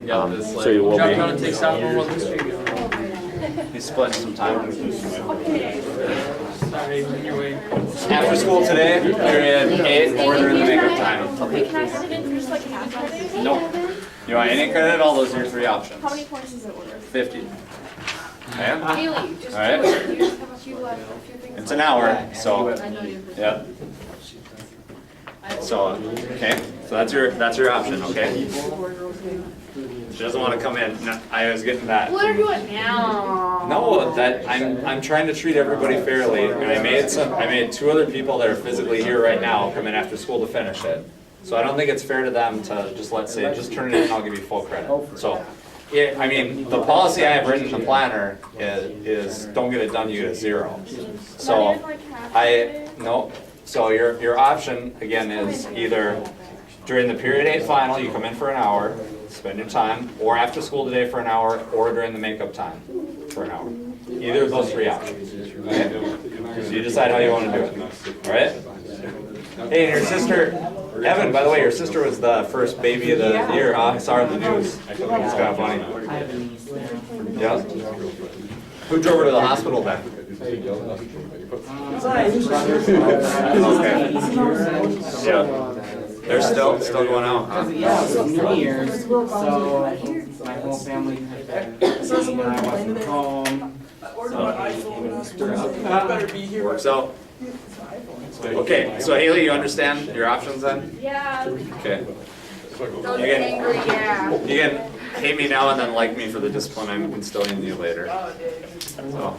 Yeah, So you will Jeff, be. you want to take 711 history? He's splitting some time. Sorry, when you're waiting. After school today, period 8, or during the makeup time. Okay, can I send it in for just like half credit? Nope. You want any credit? All those are your 3 options. How many points is it worth? 50. Okay? Daily, just All right. do it. You just have a few left, a few things. It's an hour, so I know you. yeah. So okay, so that's your option, okay? She doesn't want to come in. No, I was getting that. What are you doing now? No, that I'm trying to treat everybody fairly, and I made 2 other people that are physically here right now come in after school to finish it. So I don't think it's fair to them to just just turn it in and I'll give you full credit. So, yeah, I mean, the policy I have written in the planner is don't get it done, you get a 0. So so your option again is either during the period 8 final you come in for an hour, spend your time, or after school today for an hour, or during the makeup time for an hour. Either of those 3 options. Okay? So you decide how you want to do it. All right? Hey, and your sister, Evan, by the way, your sister was the first baby of the year, huh? I saw her in the news. It's kind of funny. Yeah. Who drove her to the hospital then? Okay. Yeah. They're still going out, huh? Yeah, it was New Year's, so my whole family had been, I wasn't home. Works out. Okay, so Haley, you understand your options then? Yeah. Okay. Don't get angry, yeah. You can hate me now and then like me for the discipline I'm instilling in you later. So.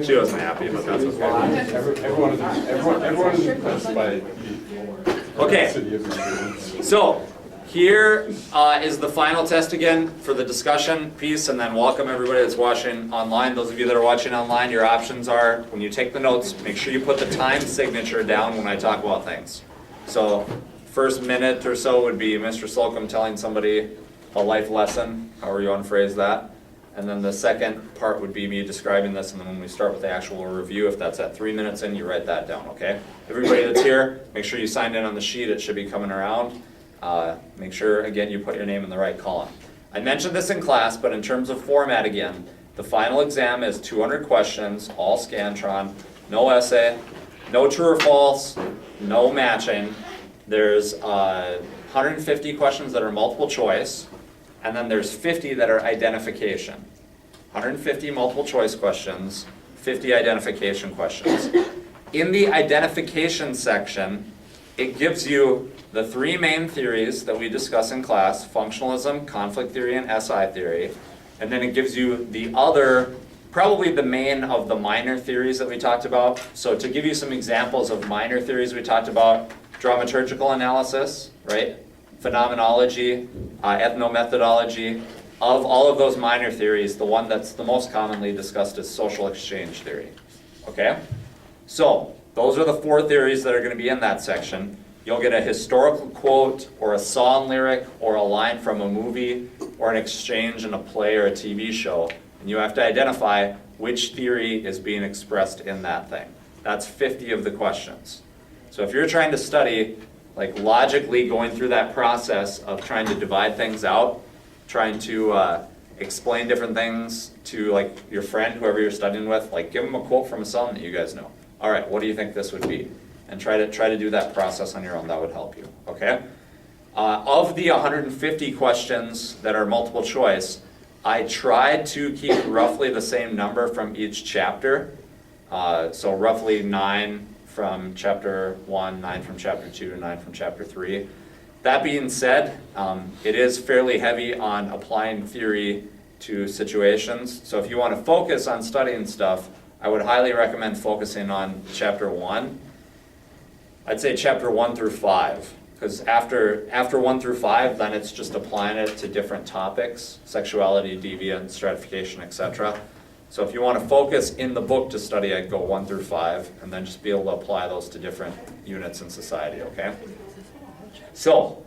She wasn't happy, but that's okay. Everyone is impressed by Okay, so here is the final test again for the discussion piece, and then welcome everybody that's watching online. Those of you that are watching online, your options are, when you take the notes, make sure you put the time signature down when I talk about things. So first minute or so would be Mr. Slocum telling somebody a life lesson, however you want to phrase that. And then the second part would be me describing this, and then when we start with the actual review, if that's at 3 minutes in, you write that down, okay? Everybody that's here, make sure you signed in on the sheet. It should be coming around. Make sure, again, you put your name in the right column. I mentioned this in class, but in terms of format again, the final exam is 200 questions, all Scantron, no essay, no true or false, no matching. There's 150 questions that are multiple choice, and then there's 50 that are identification. 150 multiple choice questions, 50 identification questions. In the identification section, it gives you the 3 main theories that we discuss in class, functionalism, conflict theory, and SI theory. And then it gives you the other, probably the main of the minor theories that we talked about. So to give you some examples of minor theories we talked about, dramaturgical analysis, right? Phenomenology, ethnomethodology. Of all of those minor theories, the one that's the most commonly discussed is social exchange theory. Okay? So, those are the 4 theories that are going to be in that section. You'll get a historical quote, or a song lyric, or a line from a movie, or an exchange in a play or a TV show. And you have to identify which theory is being expressed in that thing. That's 50 of the questions. So if you're trying to study, like logically going through that process of trying to divide things out, trying to explain different things to like your friend, whoever you're studying with, like give them a quote from a song that you guys know. All right, what do you think this would be? And try to do that process on your own. That would help you, okay? Of the 150 questions that are multiple choice, I tried to keep roughly the same number from each chapter. So roughly 9 from chapter 1, 9 from chapter 2, and 9 from chapter 3. That being said, it is fairly heavy on applying theory to situations. So if you want to focus on studying stuff, I would highly recommend focusing on chapter 1. I'd say chapter 1 through 5, because after 1 through 5, then it's just applying it to different topics, sexuality, deviance, stratification, etc. So if you want to focus in the book to study, I'd go 1 through 5, and then just be able to apply those to different units in society, okay? So,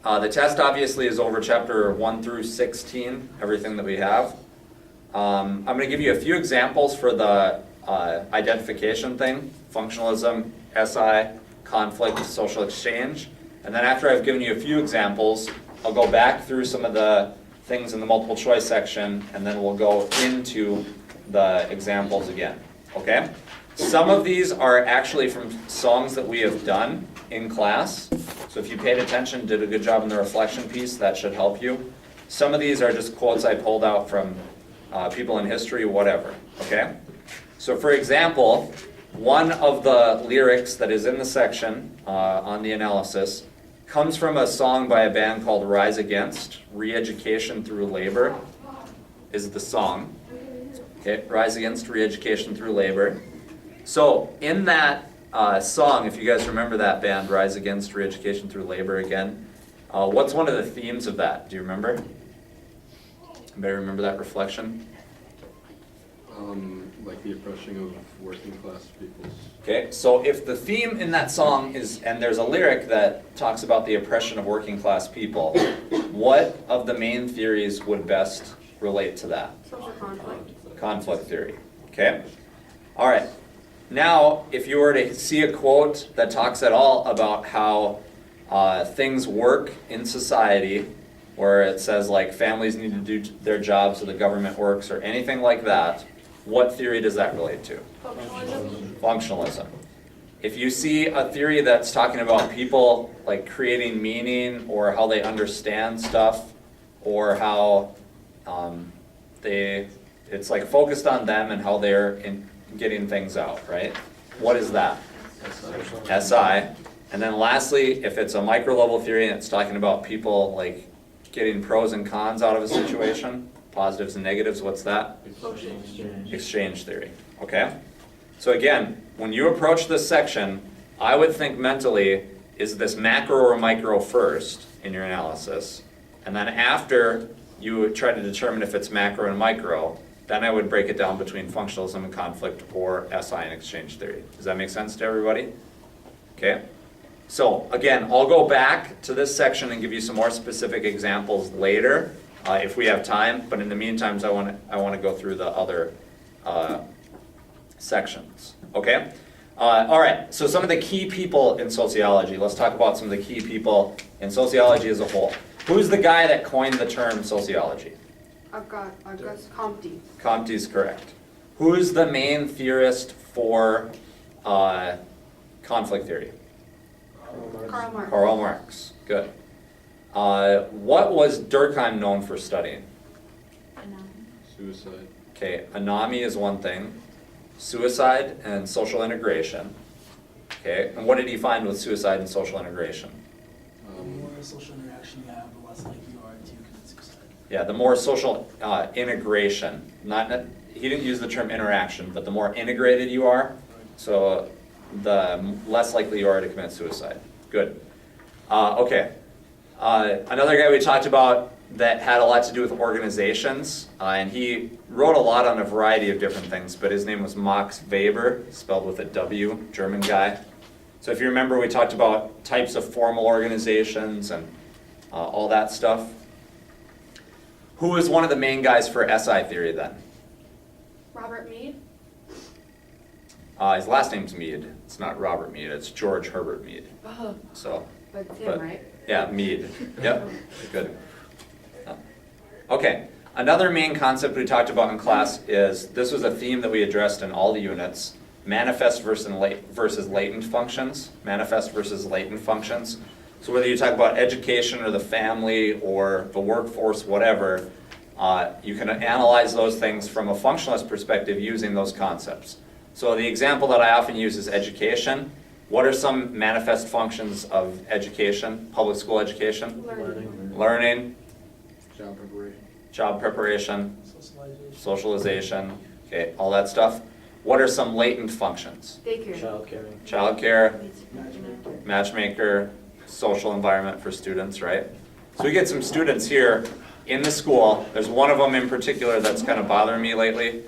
the test obviously is over chapter 1 through 16, everything that we have. I'm going to give you a few examples for the identification thing, functionalism, SI, conflict, social exchange, And then after I've given you a few examples, I'll go back through some of the things in the multiple choice section, and then we'll go into the examples again, okay? Some of these are actually from songs that we have done in class. So if you paid attention, did a good job in the reflection piece, that should help you. Some of these are just quotes I pulled out from people in history, whatever, okay? So for example, one of the lyrics that is in the section on the analysis comes from a song by a band called Rise Against. Re-Education Through Labor is the song. Okay, Rise Against Re-Education Through Labor. So in that song, if you guys remember that band, Rise Against Re-Education Through Labor again, what's one of the themes of that? Do you remember? Anybody remember that reflection? Like the oppression of working class peoples. Okay, so if the theme in that song is, and there's a lyric that talks about the oppression of working class people, what of the main theories would best relate to that? Social conflict. Conflict theory, okay? All right, now if you were to see a quote that talks at all about how things work in society, where it says like families need to do their jobs so the government works or anything like that, what theory does that relate to? Functionalism. Functionalism. If you see a theory that's talking about people like creating meaning or how they understand stuff or how it's like focused on them and how they're getting things out, right? What is that? SI. And then lastly, if it's a micro level theory and it's talking about people like getting pros and cons out of a situation, positives and negatives, what's that? Exchange theory, okay? So again, when you approach this section, I would think mentally, is this macro or micro first in your analysis? And then after you would try to determine if it's macro and micro, then I would break it down between functionalism and conflict or SI and exchange theory. Does that make sense to everybody? Okay? So again, I'll go back to this section and give you some more specific examples later if we have time, but in the meantime, I want to go through the other sections, okay? All right, so some of the key people in sociology. Let's talk about some of the key people in sociology as a whole. Who's the guy that coined the term sociology? Auguste Comte. Comte is correct. Who's the main theorist for conflict theory? Karl Marx. Karl Marx, good. What was Durkheim known for studying? Suicide. Okay, anami is one thing, suicide and social integration. Okay, and what did he find with suicide and social integration? The more social interaction you have, the less likely you are to commit suicide. Yeah, the more social integration, he didn't use the term interaction, but the more integrated you are, so the less likely you are to commit suicide. Good. Okay. Another guy we talked about that had a lot to do with organizations, and he wrote a lot on a variety of different things, but his name was Max Weber, spelled with a W, German guy. So if you remember, we talked about types of formal organizations and all that stuff. Who was one of the main guys for SI theory then? Robert Mead. His last name's Mead. It's not Robert Mead, it's George Herbert Mead. Oh, So, but Tim, but- right? yeah, Mead. Yep, good. Okay, another main concept we talked about in class is, this was a theme that we addressed in all the units, manifest versus latent functions. Manifest versus latent functions. So whether you talk about education or the family or the workforce, whatever, you can analyze those things from a functionalist perspective using those concepts. So the example that I often use is education. What are some manifest functions of education, public school education? Learning, Job preparation. job preparation, Socialization. socialization, okay, all that stuff. What are some latent functions? Daycare. Childcare, matchmaker, social environment for students, right? So we get some students here in the school. There's one of them in particular that's kind of bothering me lately.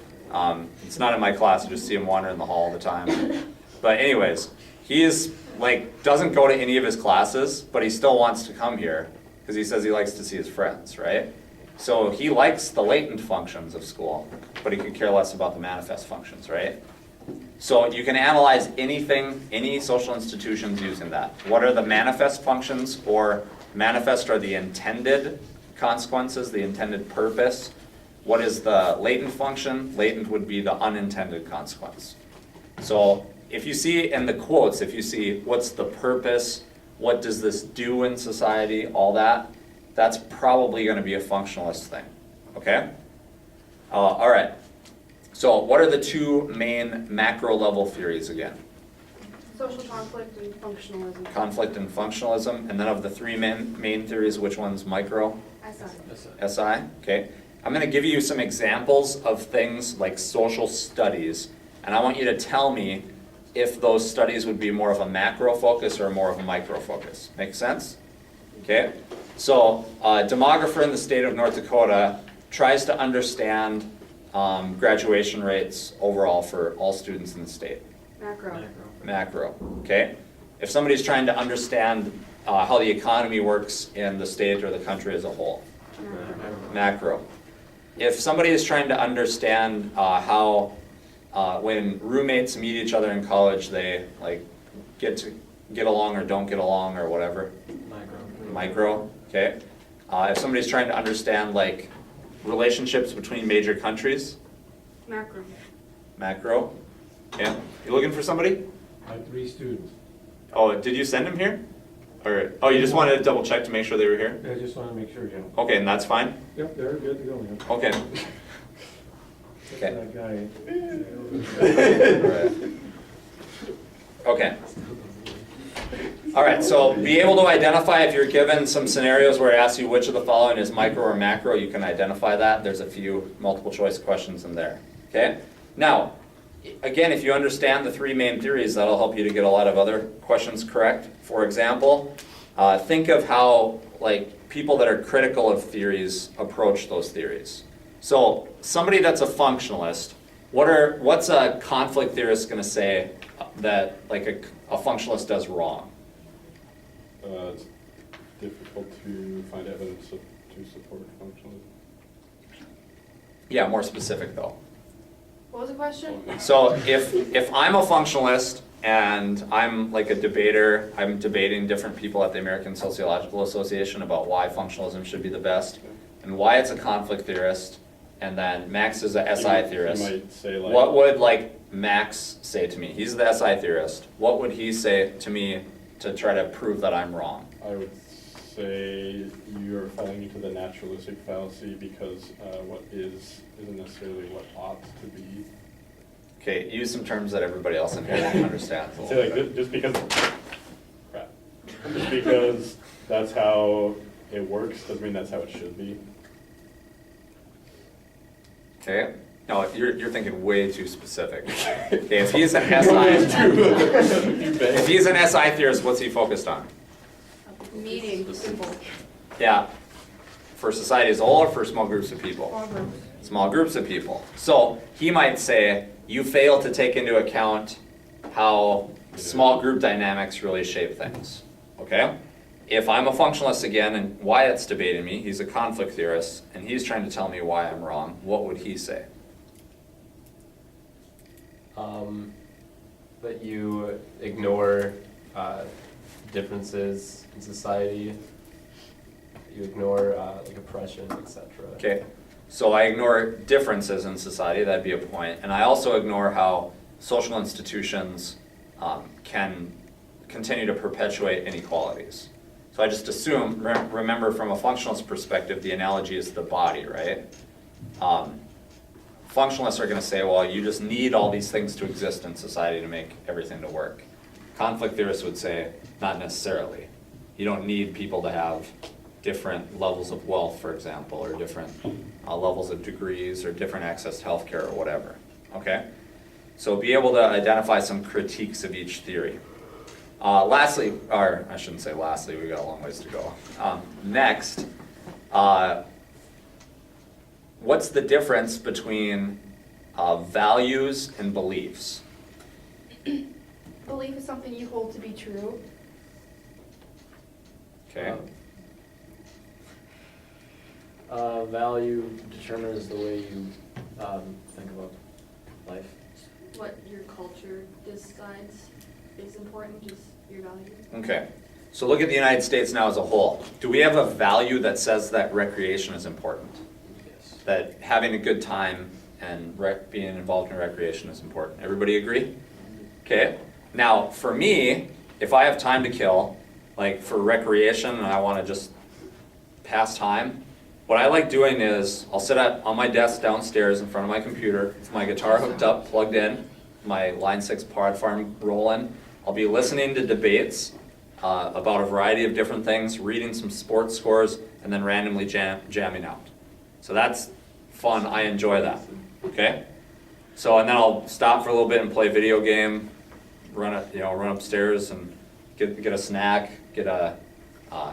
It's not in my class, I just see him wandering in the hall all the time. But anyways, he is like, doesn't go to any of his classes, but he still wants to come here because he says he likes to see his friends, right? So he likes the latent functions of school, but he could care less about the manifest functions, right? So you can analyze anything, any social institutions using that. What are the manifest functions, or manifest are the intended consequences, the intended purpose? What is the latent function? Latent would be the unintended consequence. So if you see in the quotes, if you see what's the purpose, what does this do in society, all that, that's probably going to be a functionalist thing, okay? All right, so what are the two main macro level theories again? Social conflict and functionalism. Conflict and functionalism, and then of the three main theories, which one's micro? SI. SI, okay. I'm going to give you some examples of things like social studies, and I want you to tell me if those studies would be more of a macro focus or more of a micro focus. Make sense? Okay. So a demographer in the state of North Dakota tries to understand graduation rates overall for all students in the state. Macro. Macro, okay? If somebody's trying to understand how the economy works in the state or the country as a whole. Macro. If somebody is trying to understand how when roommates meet each other in college, they like get along or don't get along or whatever. Micro, okay. If somebody's trying to understand like relationships between major countries. Macro. Macro. Yeah. You looking for somebody? I have 3 students. Oh, did you send them here? Or you just wanted to double check to make sure they were here? I just want to make sure, yeah. Okay, and that's fine. Yep, they're good to go, yeah. Okay. Okay. That guy. Okay. All right, so be able to identify if you're given some scenarios where it asks you which of the following is micro or macro, you can identify that. There's a few multiple choice questions in there, okay? Now, again, if you understand the three main theories, that'll help you to get a lot of other questions correct. For example, think of how like people that are critical of theories approach those theories. So somebody that's a functionalist, what's a conflict theorist going to say that like a functionalist does wrong? It's difficult to find evidence to support functionalism. Yeah, more specific though. What was the question? So if I'm a functionalist and I'm like a debater, I'm debating different people at the American Sociological Association about why functionalism should be the best and why it's a conflict theorist, and then Max is a SI theorist. You might say like, What would like Max say to me? He's the SI theorist. What would he say to me to try to prove that I'm wrong? I would say you're falling into the naturalistic fallacy because what isn't necessarily what ought to be. Okay, use some terms that everybody else in here understands. a little Say like bit. just because just because that's how it works doesn't mean that's how it should be. Okay. No, you're thinking way too specific. Okay, if he's an SI, if he's an SI theorist, what's he focused on? Meeting people. Yeah, for society as a whole or for small groups of people? Small groups. Small groups of people. So he might say, you fail to take into account how small group dynamics really shape things, okay? If I'm a functionalist again, and Wyatt's debating me, he's a conflict theorist, and he's trying to tell me why I'm wrong, what would he say? That you ignore differences in society, you ignore like oppression, etc. Okay, so I ignore differences in society, that'd be a point, and I also ignore how social institutions can continue to perpetuate inequalities. So I just assume, remember from a functionalist perspective, the analogy is the body, right? Functionalists are going to say, well, you just need all these things to exist in society to make everything to work. Conflict theorists would say, not necessarily. You don't need people to have different levels of wealth, for example, or different levels of degrees, or different access to healthcare, or whatever, okay? So be able to identify some critiques of each theory. Lastly, or I shouldn't say lastly, we've got a long ways to go. Next, what's the difference between values and beliefs? Belief is something you hold to be true. Okay. Value determines the way you think about life. what your culture decides is important, just your value. Okay, so look at the United States now as a whole. Do we have a value that says that recreation is important? Yes. That having a good time and being involved in recreation is important? Everybody agree? Okay, now for me, if I have time to kill, like for recreation and I want to just pass time, what I like doing is I'll sit on my desk downstairs in front of my computer, with my guitar hooked up, plugged in, my Line 6 pod farm rolling. I'll be listening to debates about a variety of different things, reading some sports scores, and then randomly jamming out. So that's fun, I enjoy that, okay? So, and then I'll stop for a little bit and play video game, run upstairs and get a snack, get a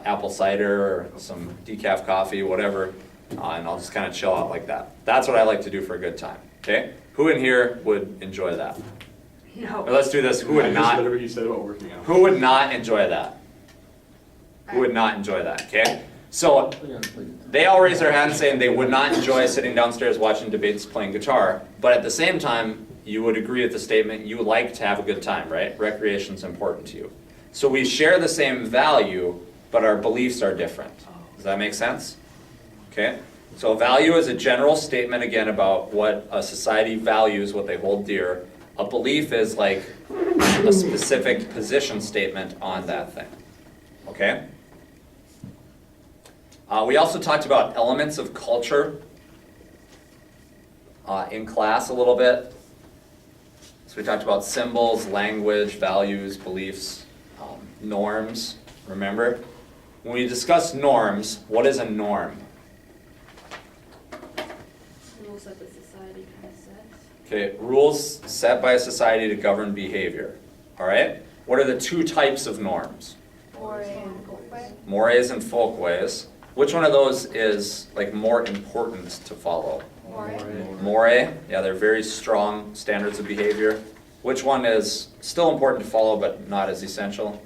apple cider or some decaf coffee, whatever, and I'll just kind of chill out like that. That's what I like to do for a good time, okay? Who in here would enjoy that? Or No. let's do this, who would not? Whatever you said about working out. Who would not enjoy that? Who would not enjoy that, okay? So, they all raise their hands saying they would not enjoy sitting downstairs watching debates playing guitar, but at the same time, you would agree with the statement, you like to have a good time, right? Recreation's important to you. So we share the same value, but our beliefs are different. Does that make sense? Okay? So value is a general statement, again, about what a society values, what they hold dear. A belief is like a specific position statement on that thing. Okay? We also talked about elements of culture in class a little bit. So we talked about symbols, language, values, beliefs, norms, remember? When we discuss norms, what is a norm? Rules that the society kind of sets. Okay, rules set by a society to govern behavior. All right? What are the two types of norms? Mores and folkways. Mores and folkways. Which one of those is like more important to follow? More, yeah, they're very strong standards of behavior. Which one is still important to follow but not as essential?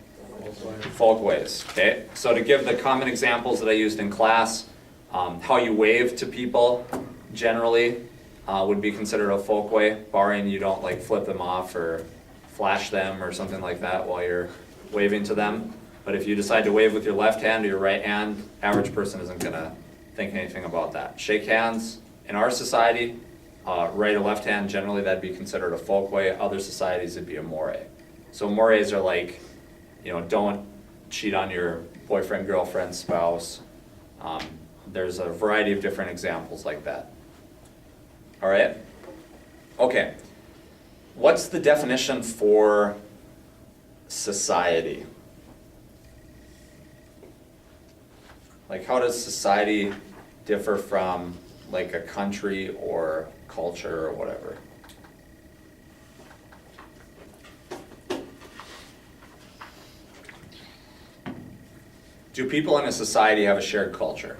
Folkways, okay? So to give the common examples that I used in class, how you wave to people generally would be considered a folkway, barring you don't like flip them off or flash them or something like that while you're waving to them. But if you decide to wave with your left hand or your right hand, average person isn't gonna think anything about that. Shake hands, in our society, right or left hand, generally that'd be considered a folkway. Other societies it'd be a more. So mores are like, you know, don't cheat on your boyfriend, girlfriend, spouse. There's a variety of different examples like that. All right? Okay. What's the definition for society? Like, how does society differ from like a country or culture or whatever? Do people in a society have a shared culture?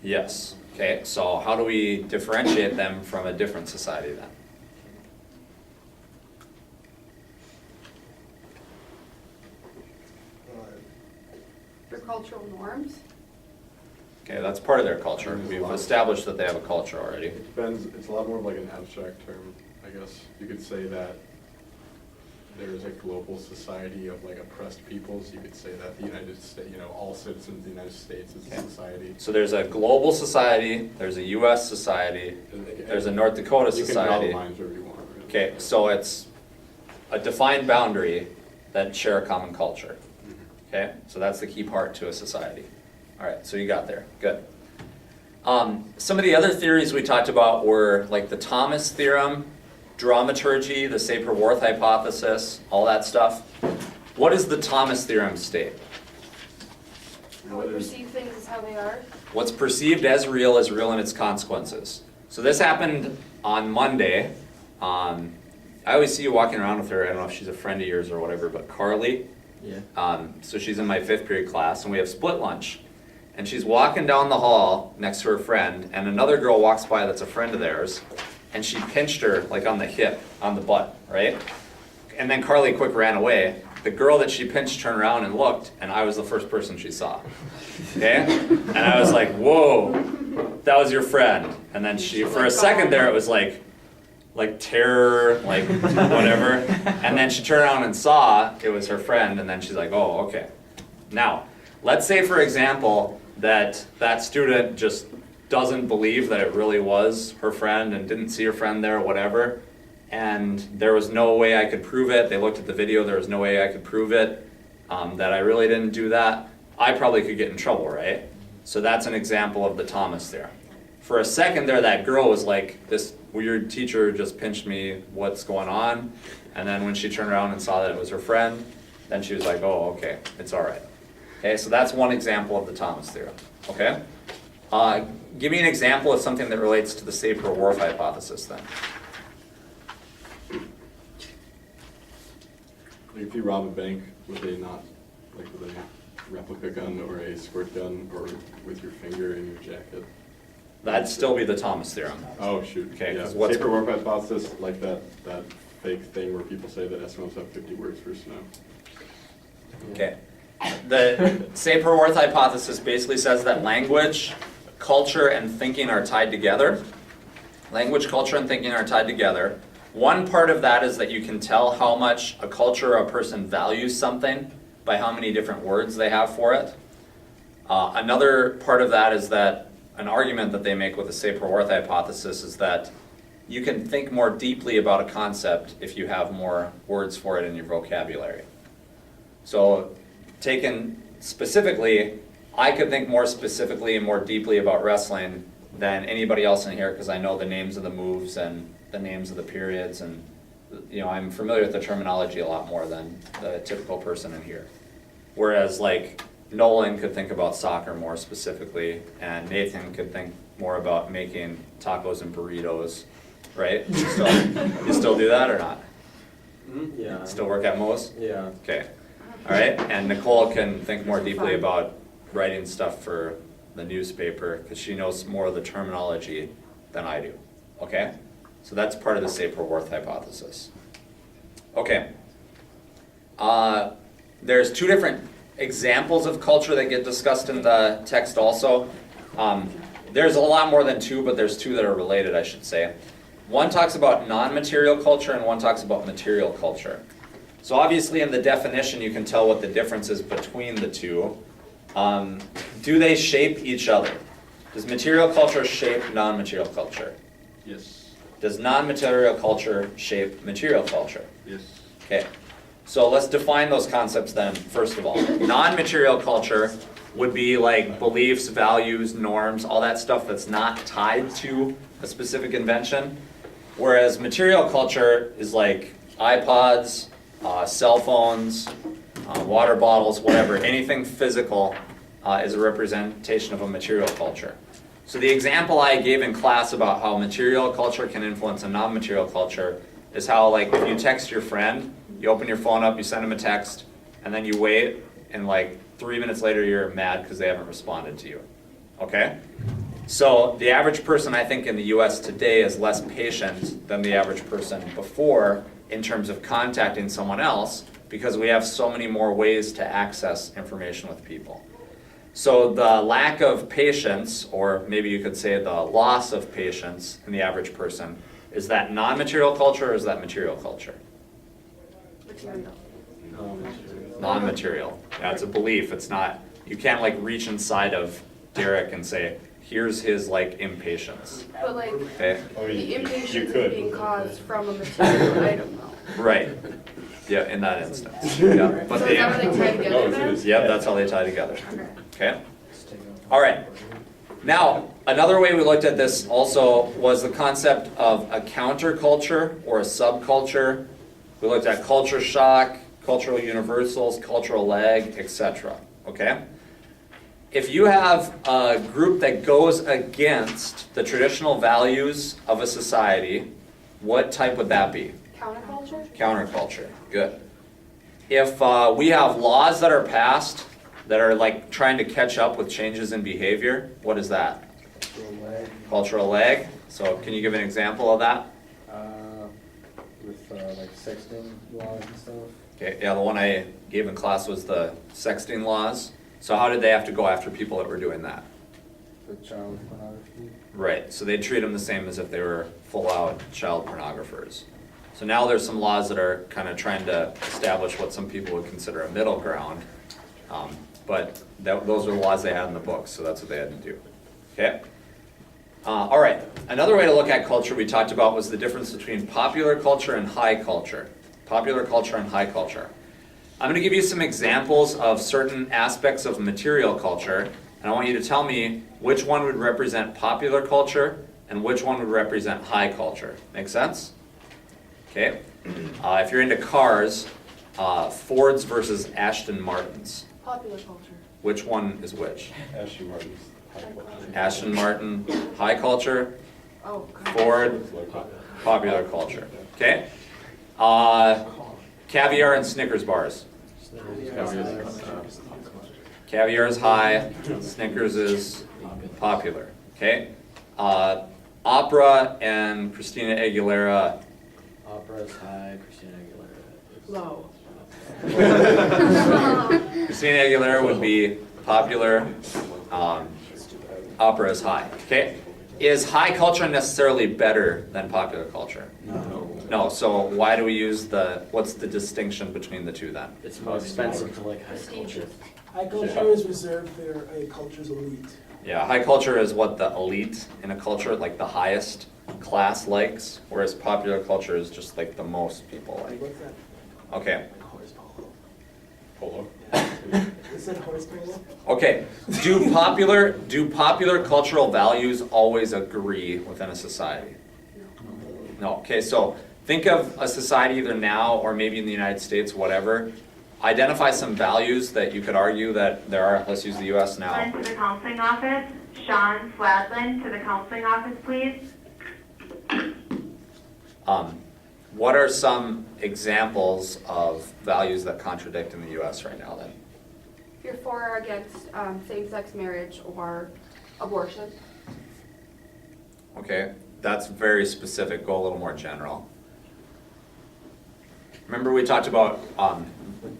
Yes. Okay, so how do we differentiate them from a different society then? For cultural norms. Okay, that's part of their culture. We've established that they have a culture already. It depends, it's a lot more of like an abstract term, I guess. You could say that there's a global society of like oppressed peoples. You could say that the United States, you know, all citizens of the United States is a society. So there's a global society, there's a US society, there's a North Dakota society. You can draw the lines wherever you want. Really. Okay, so it's a defined boundary that share a common culture. Okay, so that's the key part to a society. All right, so you got there, good. Some of the other theories we talked about were like the Thomas theorem, dramaturgy, the Sapir-Whorf hypothesis, all that stuff. What does the Thomas theorem state? How we perceive things is how they are. What's perceived as real is real in its consequences. So this happened on Monday. I always see you walking around with her. I don't know if she's a friend of yours or whatever, but Carly. Yeah. So she's in my 5th period class, and we have split lunch. And she's walking down the hall next to her friend, and another girl walks by that's a friend of theirs, and she pinched her like on the hip, on the butt, right? And then Carly quick ran away. The girl that she pinched turned around and looked, and I was the first person she saw. Okay? And I was like, whoa, that was your friend. And then she, for a second there, it was like, like terror, like whatever. And then she turned around and saw it was her friend, and then she's like, oh, okay. Now, let's say, for example, that that student just doesn't believe that it really was her friend and didn't see her friend there or whatever, and there was no way I could prove it. They looked at the video, there was no way I could prove it, that I really didn't do that. I probably could get in trouble, right? So that's an example of the Thomas theorem. For a second there, that girl was like, this weird teacher just pinched me, what's going on? And then when she turned around and saw that it was her friend, then she was like, oh, okay, it's all right. Okay, so that's one example of the Thomas theorem, okay? Give me an example of something that relates to the Sapir-Whorf hypothesis then. Like if you rob a bank, would they not, like with a replica gun or a squirt gun or with your finger in your jacket? That'd still be the Thomas theorem. Oh, shoot. Okay, Yeah. 'cause what's- Sapir-Whorf hypothesis, like that fake thing where people say that Eskimos have 50 words for snow. Okay. The Sapir-Whorf hypothesis basically says that language, culture, and thinking are tied together. Language, culture, and thinking are tied together. One part of that is that you can tell how much a culture or a person values something by how many different words they have for it. Another part of that is that an argument that they make with the Sapir-Whorf hypothesis is that you can think more deeply about a concept if you have more words for it in your vocabulary. So, taken specifically, I could think more specifically and more deeply about wrestling than anybody else in here because I know the names of the moves and the names of the periods, and I'm familiar with the terminology a lot more than the typical person in here. Whereas like Nolan could think about soccer more specifically, and Nathan could think more about making tacos and burritos, right? You still do that or not? Yeah. Still work at Moe's? Yeah. Okay. All right, and Nicole can think more deeply about writing stuff for the newspaper because she knows more of the terminology than I do, okay? So that's part of the Sapir-Whorf hypothesis. Okay. There's two different examples of culture that get discussed in the text also. There's a lot more than two, but there's two that are related, I should say. One talks about non-material culture and one talks about material culture. So obviously in the definition you can tell what the difference is between the two. Do they shape each other? Does material culture shape non-material culture? Yes. Does non-material culture shape material culture? Yes. Okay, so let's define those concepts then, first of all. Non-material culture would be like beliefs, values, norms, all that stuff that's not tied to a specific invention. Whereas material culture is like iPods, cell phones, water bottles, whatever, anything physical is a representation of a material culture. So the example I gave in class about how material culture can influence a non-material culture is how, like, if you text your friend, you open your phone up, you send them a text, and then you wait, and like 3 minutes later you're mad because they haven't responded to you. Okay? So the average person, I think, in the US today is less patient than the average person before in terms of contacting someone else because we have so many more ways to access information with people. So the lack of patience, or maybe you could say the loss of patience in the average person, is that non-material culture or is that material culture? Material. Non-material. Yeah, it's a belief. It's not, you can't like reach inside of Derek and say, here's his like impatience. But like, Okay? the impatience is being caused from a material item though. Right. Yeah, in that instance. Yeah. But So is that what they tie together then? Yep, that's how they tie together. Okay. Okay? All right. Now, another way we looked at this also was the concept of a counterculture or a subculture. We looked at culture shock, cultural universals, cultural lag, etc. Okay? If you have a group that goes against the traditional values of a society, what type would that be? Counterculture? Counterculture. Good. If we have laws that are passed that are like trying to catch up with changes in behavior, what is that? Cultural lag. So can you give an example of that? With like sexting laws and stuff. Okay, yeah, the one I gave in class was the sexting laws. So how did they have to go after people that were doing that? for child pornography. Right, so they treat them the same as if they were full-out child pornographers. So now there's some laws that are kind of trying to establish what some people would consider a middle ground. But those are the laws they had in the books, so that's what they had to do. Okay? All right, another way to look at culture we talked about was the difference between popular culture and high culture. Popular culture and high culture. I'm going to give you some examples of certain aspects of material culture, and I want you to tell me which one would represent popular culture and which one would represent high culture. Make sense? Okay. If you're into cars, Fords versus Aston Martins. Popular culture. Which one is which? Ashley Martin's high culture. Aston Martin, high culture. Oh, God. Ford, popular culture. Okay. Caviar and Snickers bars. Caviar is high, Snickers is popular. Okay. Opera and Christina Aguilera. Opera is high, Christina Aguilera is Low. Christina Aguilera would be popular. Opera is high. Okay. Is high culture necessarily better than popular culture? No, so why do we use what's the distinction between the two then? It's more expensive to like high culture. Prestigious. High culture is reserved for a culture's elite. Yeah, high culture is what the elite in a culture, like the highest class likes, whereas popular culture is just like the most people like. What's that? Okay, Like horse polo. Polo. Is it horse polo? okay. Do popular cultural values always agree within a society? No, okay, so think of a society either now or maybe in the United States, whatever. Identify some values that you could argue that there are, let's use the US now. To the counseling office. Sean Swadlin to the counseling office, please. What are some examples of values that contradict in the US right now then? If you're for or against same-sex marriage or abortion. Okay, that's very specific, go a little more general. Remember we talked about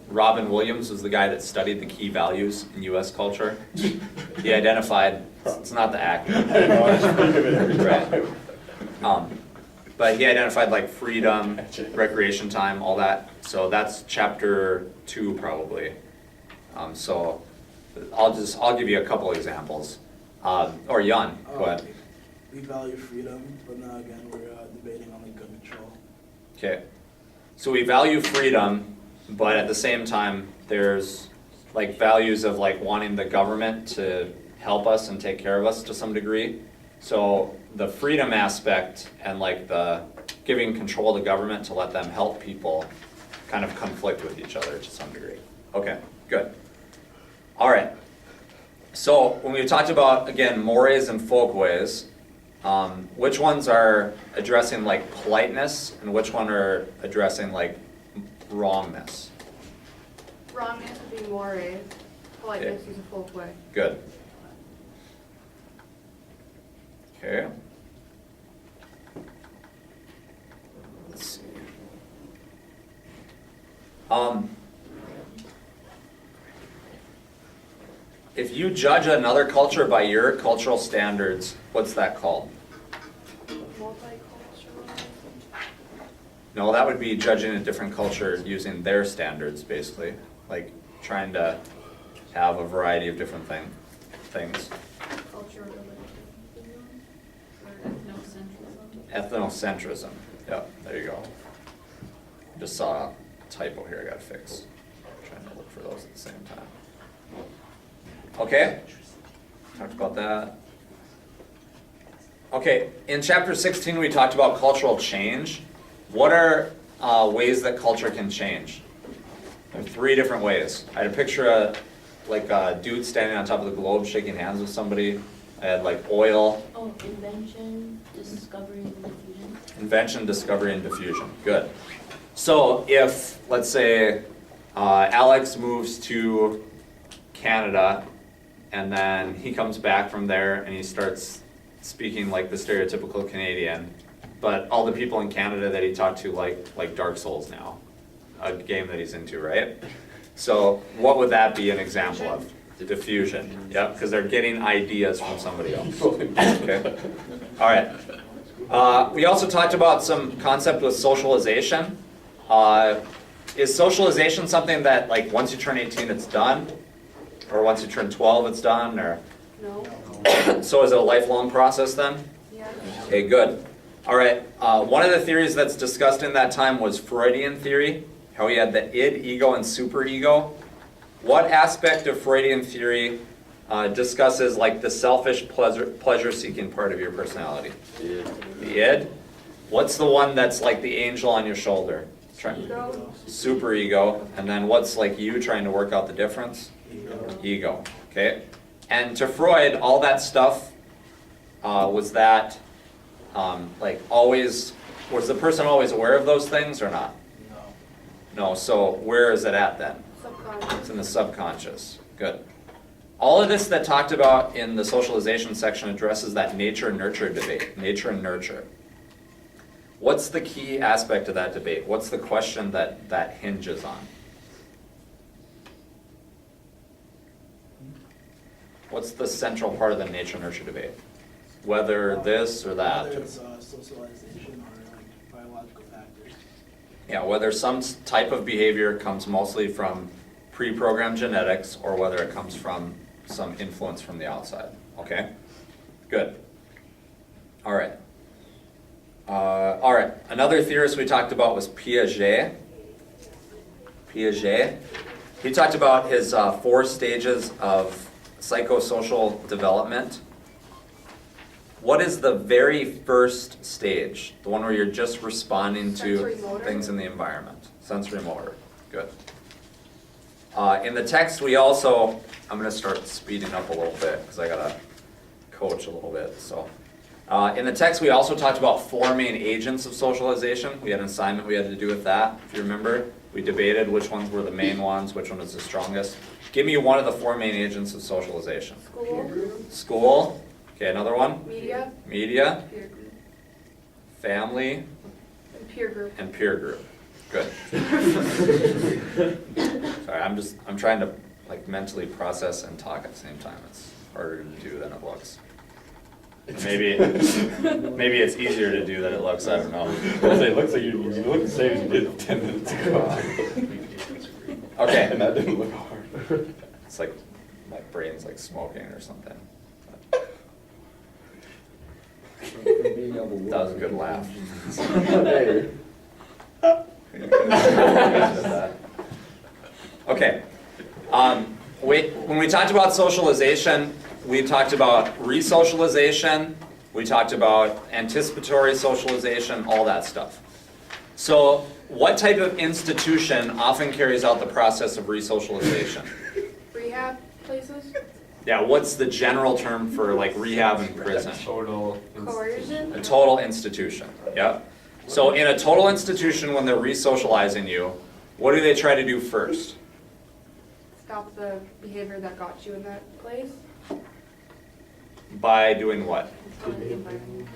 Robin Williams was the guy that studied the key values in US culture? He identified, it's not the actor. I know, I just think of it every Right. time. But he identified like freedom, recreation time, all that. So that's chapter 2 probably. So I'll give you a couple examples. Or Jan, go ahead. We value freedom, but now again, we're debating on like gun control. Okay. So we value freedom, but at the same time, there's like values of like wanting the government to help us and take care of us to some degree. So the freedom aspect and like the giving control to government to let them help people kind of conflict with each other to some degree. Okay, good. All right. So when we talked about, again, mores and folkways, which ones are addressing like politeness and which one are addressing like wrongness? Wrongness would be mores. Politeness is a folk way. Good. Okay. Let's see. If you judge another culture by your cultural standards, what's that called? Multicultural. No, that would be judging a different culture using their standards, basically. Like trying to have a variety of different things. Cultural religion. Or ethnocentrism. Ethnocentrism. Yep, there you go. Just saw a typo here I gotta fix. Trying to look for those at the same time. Okay, talked about that. Okay, in chapter 16 we talked about cultural change. What are ways that culture can change? There are 3 different ways. I had a picture of like a dude standing on top of the globe shaking hands with somebody. I had like oil. Oh, invention, discovery, and diffusion. Invention, discovery, and diffusion. Good. So if, let's say, Alex moves to Canada, and then he comes back from there and he starts speaking like the stereotypical Canadian, but all the people in Canada that he talked to like Dark Souls now, a game that he's into, right? So what would that be an example of? Diffusion, yep, because they're getting ideas from somebody else. Okay. All right. We also talked about some concept with socialization. Is socialization something that, like, once you turn 18, it's done? Or once you turn 12, it's done? Or No? so is it a lifelong process then? Yeah. Okay, good. All right. One of the theories that's discussed in that time was Freudian theory, how we had the id, ego, and superego. What aspect of Freudian theory discusses like the selfish pleasure-seeking part of your personality? The id. What's the one that's like the angel on your shoulder? Ego? Superego. And then what's like you trying to work out the difference? Ego. Okay. And to Freud, all that stuff was that like always, was the person always aware of those things or not? No. So where is it at then? Subconscious. It's in the subconscious. Good. All of this that talked about in the socialization section addresses that nature-nurture debate. Nature and nurture. What's the key aspect of that debate? What's the question that hinges on? What's the central part of the nature-nurture debate? Whether this or that. Whether it's socialization or like biological factors. Yeah, whether some type of behavior comes mostly from pre-programmed genetics or whether it comes from some influence from the outside. Okay? Good. All right. All right. Another theorist we talked about was Piaget. Piaget. He talked about his 4 stages of psychosocial development. What is the very first stage? The one where you're just responding to Sensory-motor. things in the environment. Sensory motor. Good. In the text we also, I'm going to start speeding up a little bit because I got to coach a little bit. So, in the text we also talked about 4 main agents of socialization. We had an assignment we had to do with that, if you remember. We debated which ones were the main ones, which one was the strongest. Give me one of the 4 main agents of socialization. School? School. Okay, another one. Media? Media. Peer group. Family. And peer group. And peer group. Good. Sorry, I'm trying to like mentally process and talk at the same time. It's harder to do than it looks. Maybe it's easier to do than it looks, I don't know. It looks like you look the same as you did 10 minutes ago. Okay. And that didn't look hard. It's like my brain's like smoking or something. That was a good laugh. Hey. Okay. When we talked about socialization, we talked about resocialization, we talked about anticipatory socialization, all that stuff. So, what type of institution often carries out the process of resocialization? Rehab places? Yeah, what's the general term for like rehab and prison? Total. Coercion? A total institution, yep. So in a total institution, when they're resocializing you, what do they try to do first? Stop the behavior that got you in that place. By doing what? Controlling the environment.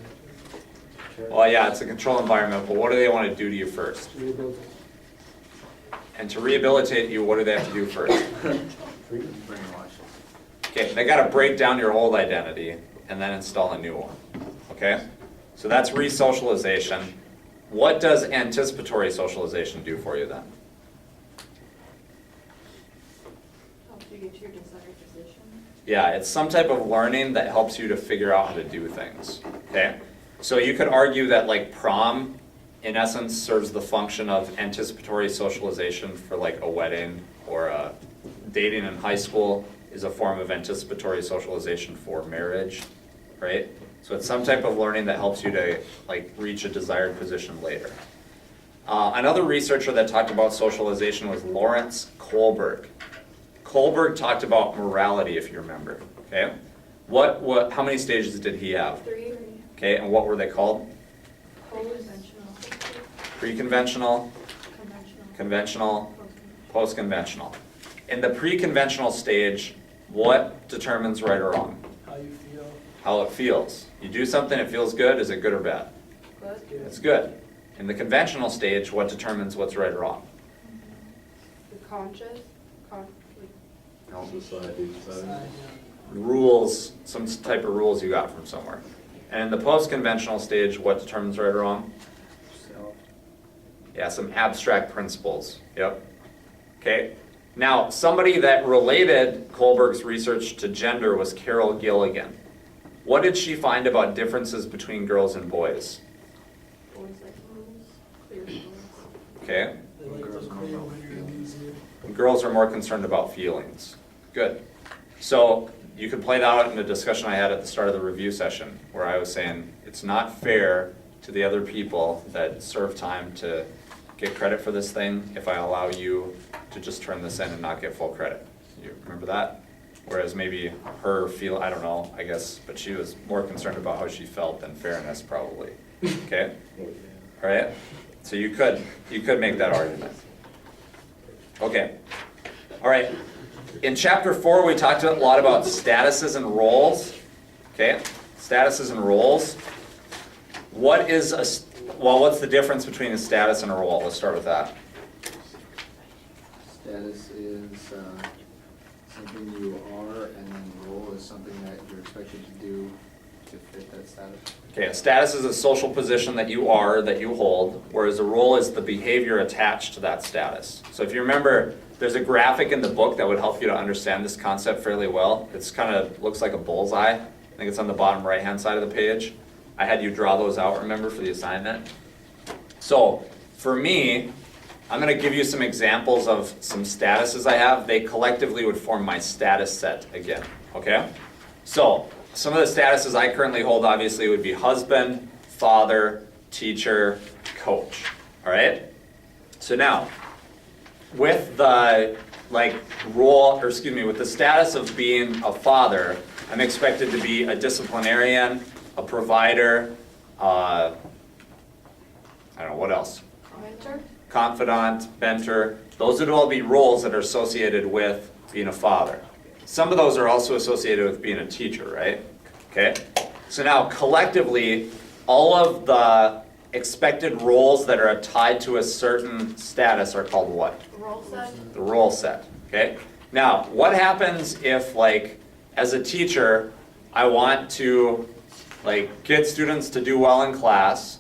Well, yeah, it's a control environment, but what do they want to do to you first? And to rehabilitate you, what do they have to do first? Okay, they got to break down your old identity and then install a new one, okay? So that's resocialization. What does anticipatory socialization do for you then? Help you get to your desired position. Yeah, it's some type of learning that helps you to figure out how to do things, okay? So you could argue that like prom, in essence, serves the function of anticipatory socialization for like a wedding, or dating in high school is a form of anticipatory socialization for marriage, right? So it's some type of learning that helps you to like reach a desired position later. Another researcher that talked about socialization was Lawrence Kohlberg. Kohlberg talked about morality, if you remember, okay? How many stages did he have? 3. Okay, and what were they called? Conventional. Pre-conventional, Conventional. conventional, post-conventional. In the pre-conventional stage, what determines right or wrong? How you feel. How it feels. You do something, it feels good, is it good or bad? Good. It's good. In the conventional stage, what determines what's right or wrong? The conscious. No. Society, Rules, some type of rules you got from somewhere. And in the post-conventional stage, what determines right or wrong? Yeah, some abstract principles. Yep. Okay. Now, somebody that related Kohlberg's research to gender was Carol Gilligan. What did she find about differences between girls and boys? Boys like rules, clear rules. Okay. They like those clear winners easier. Girls are more concerned about feelings. Good. So you could play that out in a discussion I had at the start of the review session where I was saying it's not fair to the other people that serve time to get credit for this thing if I allow you to just turn this in and not get full credit. You remember that? Whereas maybe her feel, I don't know, I guess, but she was more concerned about how she felt than fairness probably. Okay? All right? So you could make that argument. Okay. All right. In chapter 4, we talked a lot about statuses and roles. Okay? Statuses and roles. What's the difference between a status and a role? Let's start with that. Status is something you are, and then role is something that you're expected to do to fit that status. Okay, a status is a social position that you are, that you hold, whereas a role is the behavior attached to that status. So if you remember, there's a graphic in the book that would help you to understand this concept fairly well. It's kind of looks like a bullseye. I think it's on the bottom right-hand side of the page. I had you draw those out, remember, for the assignment. So for me, I'm going to give you some examples of some statuses I have. They collectively would form my status set again, okay? So some of the statuses I currently hold obviously would be husband, father, teacher, coach, all right? So now, with the with the status of being a father, I'm expected to be a disciplinarian, a provider, I don't know, what else? Mentor? Confidant, mentor. Those would all be roles that are associated with being a father. Some of those are also associated with being a teacher, right? Okay? So now, collectively, all of the expected roles that are tied to a certain status are called what? Role set? The role set, okay? Now, what happens if, as a teacher, I want to, get students to do well in class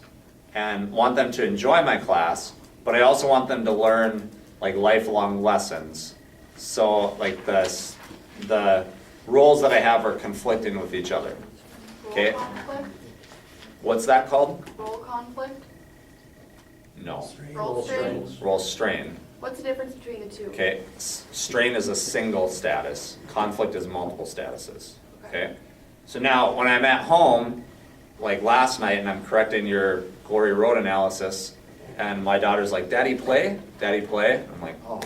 and want them to enjoy my class, but I also want them to learn, lifelong lessons. So, the roles that I have are conflicting with each other, okay? Role conflict? What's that called? Role conflict? No. Role strain? Role strain. What's the difference between the two? Okay, strain is a single status, conflict is multiple statuses, okay? So now, when I'm at home, like last night, and I'm correcting your Glory Road analysis, and my daughter's like, Daddy, play? Daddy, play? I'm like, oh.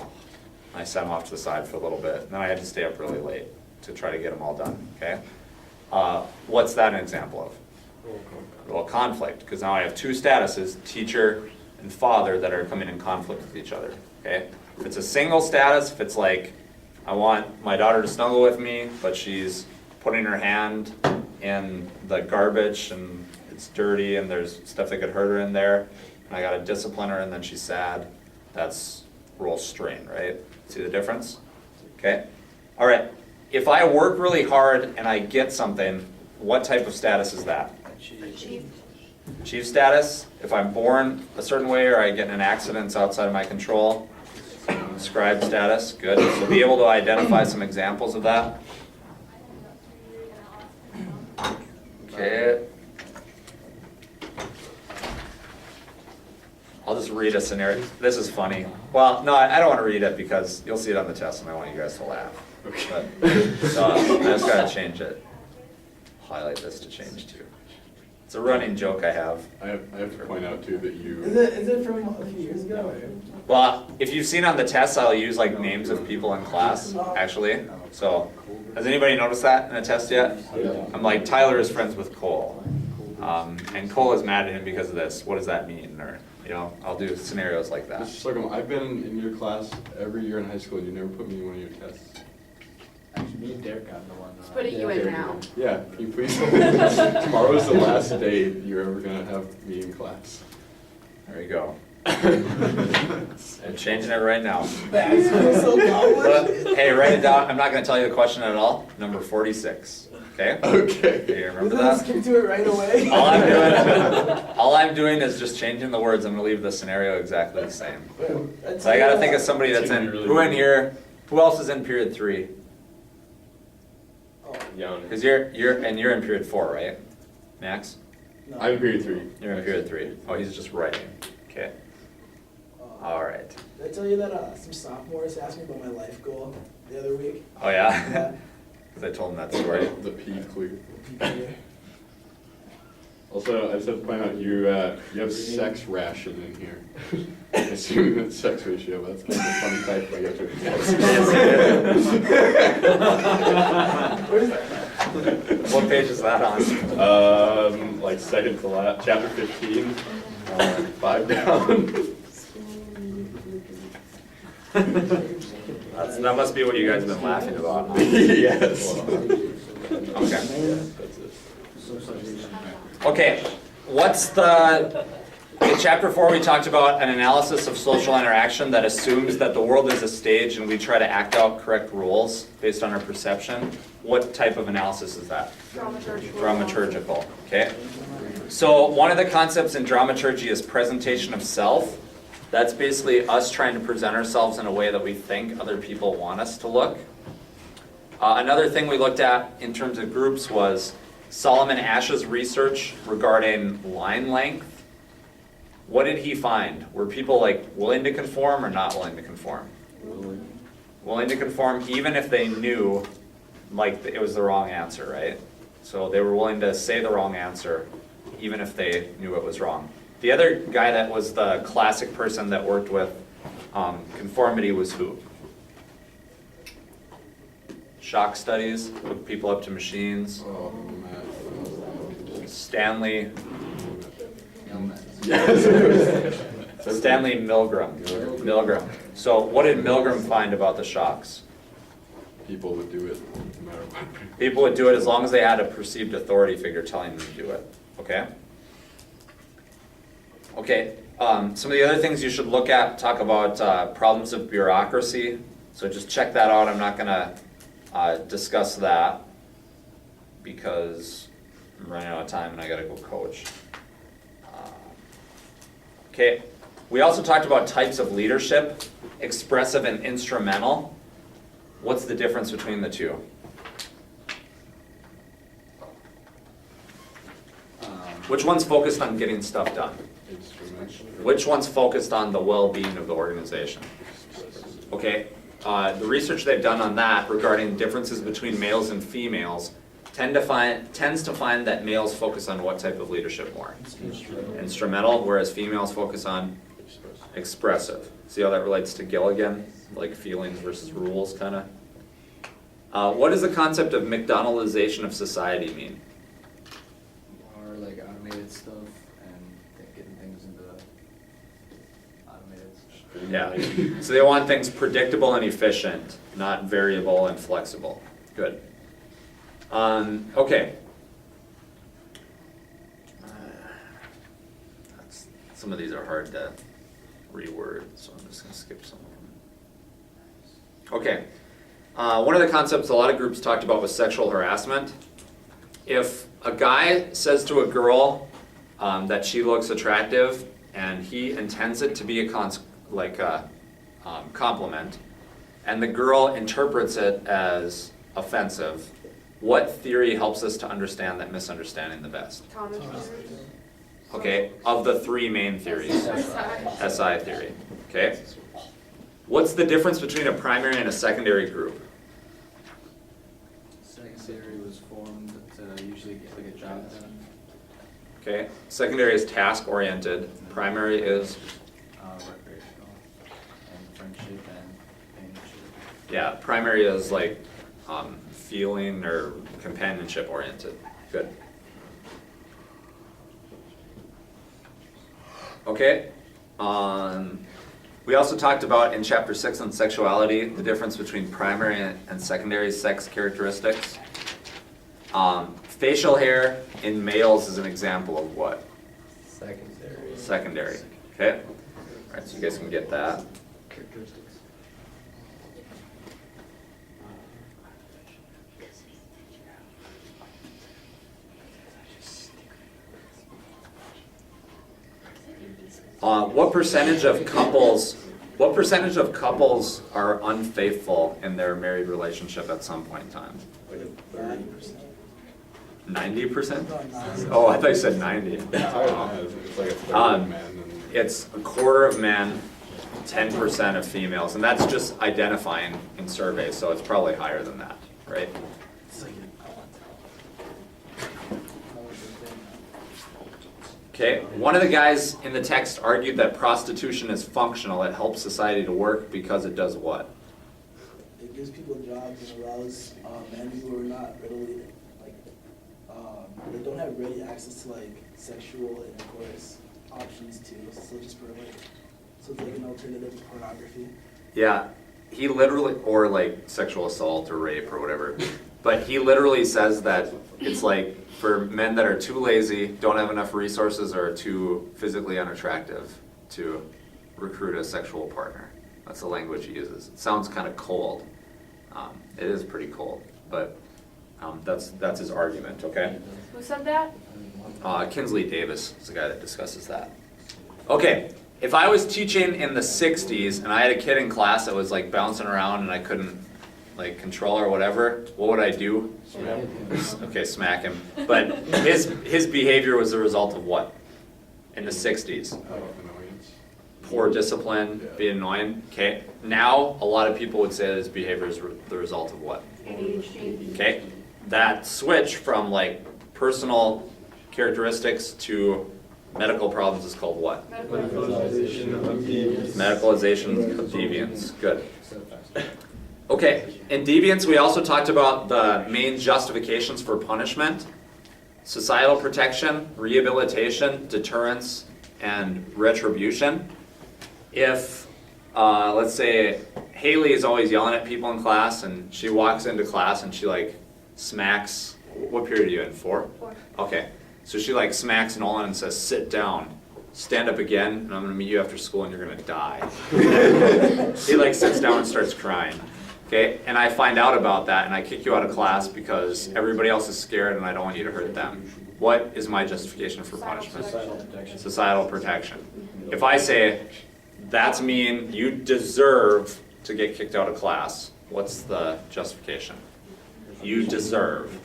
I set him off to the side for a little bit, and then I had to stay up really late to try to get them all done, okay? What's that an example of? Well, conflict, because now I have two statuses, teacher and father, that are coming in conflict with each other, okay? If it's a single status, if it's I want my daughter to snuggle with me, but she's putting her hand in the garbage and it's dirty and there's stuff that could hurt her in there, and I gotta discipline her and then she's sad, that's role strain, right? See the difference? Okay? All right, if I work really hard and I get something, what type of status is that? Achieved. Chief status, if I'm born a certain way or I get in an accident that's outside of my control. Scribe status, good. So be able to identify some examples of that. Okay. I'll just read a scenario. This is funny. Well, no, I don't want to read it because you'll see it on the test and I want you guys to laugh. But, so I just gotta change it. Highlight this to change to. It's a running joke I have. I have to point out too that you. Is it from a few years ago? Well, if you've seen on the test, I'll use names of people in class, actually. So, has anybody noticed that in a test yet? I'm Tyler is friends with Cole. And Cole is mad at him because of this. What does that mean? Or, I'll do scenarios like that. Just I've been in your class every year in high school and you never put me in one of your tests. Actually, me and Derek got the one. Just putting you in now. Yeah, can you please? Tomorrow is the last day you're ever gonna have me in class. There you go. I'm changing it right now. Bags feel so But, goblin. hey, write it down. I'm not gonna tell you the question at all. Number 46, okay? Okay. Do you remember Let's that? get to it right away. All I'm doing is just changing the words. I'm gonna leave the scenario exactly the same. I'd So I tell gotta you think what, of somebody that's in, Really who in weird. here, who else is in period 3? oh, Young. Cause you're in period 4, right? Max? no. I'm in period 3. You're in period 3. Oh, he's just writing. Okay, alright. Did I tell you that some sophomores asked me about my life goal the other week? Oh, yeah? Yeah. Cause I told him that story. The P clue. Yeah. Also, I just have to point out, you have sex ration in here. Assuming that sex ratio, but that's kind of a funny type I get to. Where's that? What page is that on? Like second to last, chapter 15, 5 down. That must be what you guys have been laughing about. Huh? Yes. Okay. That's it. Okay, what's in chapter 4 we talked about an analysis of social interaction that assumes that the world is a stage and we try to act out correct rules based on our perception. What type of analysis is that? Dramaturgical, okay? So one of the concepts in dramaturgy is presentation of self. That's basically us trying to present ourselves in a way that we think other people want us to look. Another thing we looked at in terms of groups was Solomon Asch's research regarding line length. What did he find? Were people willing to conform or not willing to conform? Willing to conform even if they knew it was the wrong answer, right? So they were willing to say the wrong answer even if they knew it was wrong. The other guy that was the classic person that worked with conformity was who? Shock studies, hook people up to machines. Oh, man. Stanley Yes. Milgram. So what did Milgram find about the shocks? People would do it no matter what. People would do it as long as they had a perceived authority figure telling them to do it, okay? Okay, some of the other things you should look at, talk about problems of bureaucracy. So just check that out. I'm not gonna discuss that because I'm running out of time and I gotta go coach. Okay, we also talked about types of leadership, expressive and instrumental. What's the difference between the two? Which one's focused on getting stuff done? Which one's focused on the well-being of the organization? Okay, the research they've done on that regarding differences between males and females tends to find that males focus on what type of leadership more? Instrumental, whereas females focus on expressive. See how that relates to Gilligan? Like feelings versus rules, kind of? What does the concept of McDonaldization of society mean? Or like automated stuff and getting things into automated. Yeah, so they want things predictable and efficient, not variable and flexible. Good. Okay. Some of these are hard to reword, so I'm just going to skip some of them. Okay. One of the concepts a lot of groups talked about was sexual harassment. If a guy says to a girl that she looks attractive and he intends it to be a compliment, and the girl interprets it as offensive, what theory helps us to understand that misunderstanding the best? Okay, of the three main theories. SI theory, okay? What's the difference between a primary and a secondary group? Secondary was formed to usually get like a job done. Okay, secondary is task-oriented, primary is, Recreational and friendship and companionship. yeah, primary is like feeling or companionship oriented. Good. Okay. We also talked about in chapter 6 on sexuality, the difference between primary and secondary sex characteristics. Facial hair in males is an example of what? Secondary. Secondary, okay? Alright, so you guys can get that. Characteristics. What percentage of couples are unfaithful in their married relationship at some point in time? 90%? Oh, I thought you said 90. It's like a third Um, of men and. It's a quarter of men, 10% of females, and that's just identifying in surveys, so it's probably higher than that, right? Okay, one of the guys in the text argued that prostitution is functional. It helps society to work because it does what? It gives people jobs and allows men who are not readily, they don't have ready access to sexual intercourse options too. So just for so it's like an alternative to pornography. Yeah, he literally, or sexual assault or rape or whatever, but he literally says that it's for men that are too lazy, don't have enough resources, or are too physically unattractive to recruit a sexual partner. That's the language he uses. It sounds kind of cold. It is pretty cold, but that's his argument, okay? Who said that? Kinsley Davis is the guy that discusses that. Okay, if I was teaching in the 60s and I had a kid in class that was bouncing around and I couldn't control her or whatever, what would I do? Okay, smack him. But his behavior was the result of what? In the 60s? Annoyance. Poor discipline, being annoying. Okay, now a lot of people would say that his behavior is the result of what? ADHD. Okay, that switch from personal characteristics to medical problems is called what? Medicalization of deviance. Medicalization of deviance. Good. Okay, in deviance we also talked about the main justifications for punishment: societal protection, rehabilitation, deterrence, and retribution. If, let's say, Haley is always yelling at people in class and she walks into class and she smacks, what period are you in, 4? 4. Okay, so she smacks Nolan and says, sit down, stand up again, and I'm gonna meet you after school and you're gonna die. He sits down and starts crying. Okay, and I find out about that and I kick you out of class because everybody else is scared and I don't want you to hurt them. What is my justification for punishment? Societal protection. Societal protection. If I say, that's mean, you deserve to get kicked out of class, what's the justification? You deserve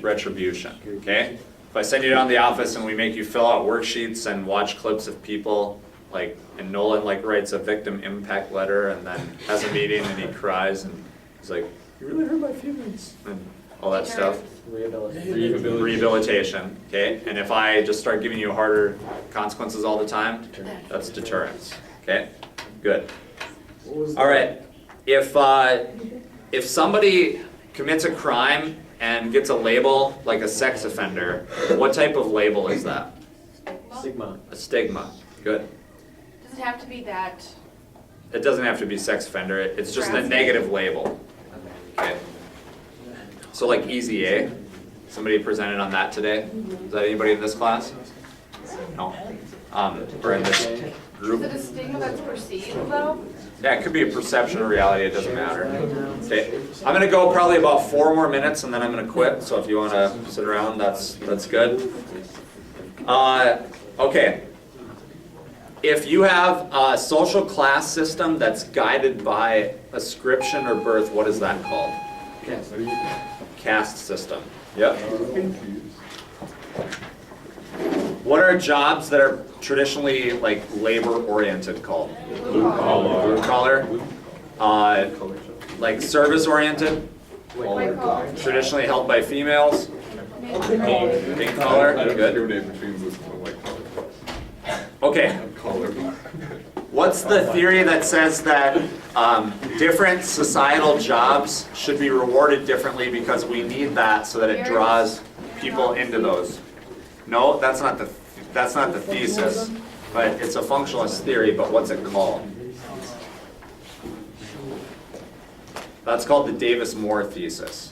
retribution, okay? If I send you down to the office and we make you fill out worksheets and watch clips of people, and Nolan writes a victim impact letter and then has a meeting and he cries and he's like, you really hurt my feelings, and all that stuff. Rehabilitation, okay? And if I just start giving you harder consequences all the time, that's deterrence, okay? Good. All right, if somebody commits a crime and gets a label like a sex offender, what type of label is that? Stigma. A stigma, good. Does it have to be that? It doesn't have to be sex offender, it's just a negative label, okay? So easy A, somebody presented on that today? Is that anybody in this class? No? Or in this group? Is it a stigma that's perceived though? Yeah, it could be a perception or reality, it doesn't matter. Okay, I'm gonna go probably about 4 more minutes and then I'm gonna quit, so if you wanna sit around, that's good. Okay. If you have a social class system that's guided by ascription or birth, what is that called? Caste system. Yep. What are jobs that are traditionally labor-oriented called? Blue collar. Service-oriented. White collar. Traditionally held by females. Pink collar. I don't Good. discriminate between blue and white collar. Okay. Color. What's the theory that says that different societal jobs should be rewarded differently because we need that so that it draws people into those? No, that's not the thesis, but it's a functionalist theory, but what's it called? That's called the Davis-Moore thesis.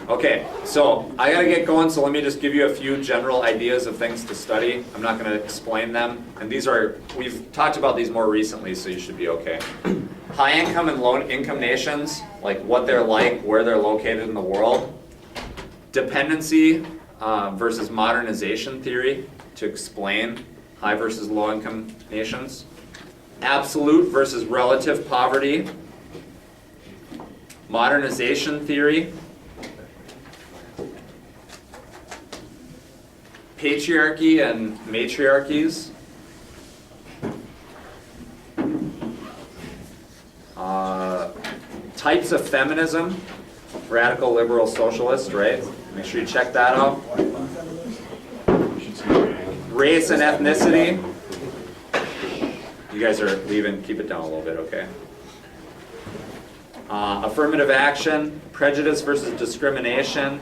Okay, so I gotta get going, so let me just give you a few general ideas of things to study. I'm not gonna explain them, and we've talked about these more recently, so you should be okay. High income and low income nations, like what they're like, where they're located in the world. Dependency versus modernization theory to explain high versus low income nations. Absolute versus relative poverty. Modernization theory. Patriarchy and matriarchies. Types of feminism. Radical liberal socialist, right? Make sure you check that out. Race and ethnicity. You guys are leaving, keep it down a little bit, okay? Affirmative action, prejudice versus discrimination.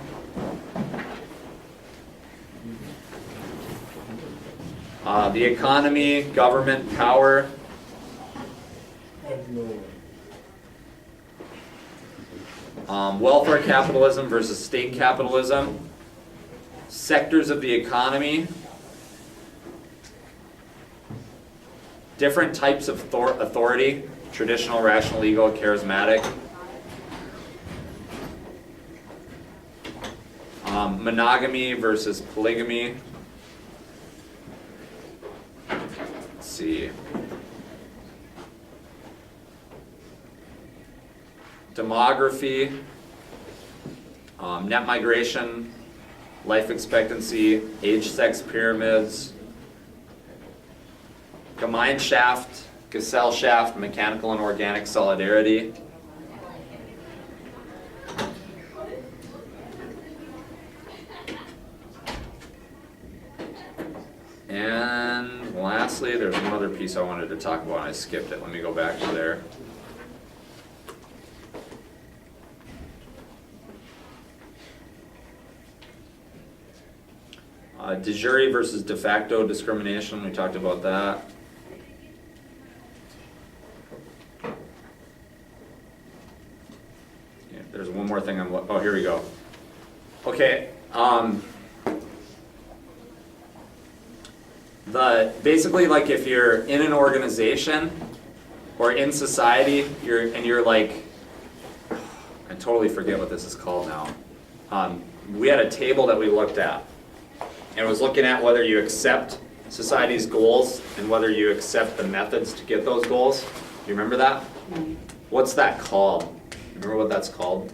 The economy, government, power. Welfare capitalism versus state capitalism. Sectors of the economy. Different types of authority. Traditional, rational, legal, charismatic. Monogamy versus polygamy. Let's see. Demography, net migration, life expectancy, age-sex pyramids, Gemeinschaft, Gesellschaft, mechanical and organic solidarity. And lastly, there's one other piece I wanted to talk about and I skipped it. Let me go back to there. De jure versus de facto discrimination, we talked about that. Yeah, there's one more thing oh, here we go. Okay, basically like if you're in an organization or in society, you're like, I totally forget what this is called now. We had a table that we looked at. And it was looking at whether you accept society's goals and whether you accept the methods to get those goals. Do you remember that? What's that called? Remember what that's called?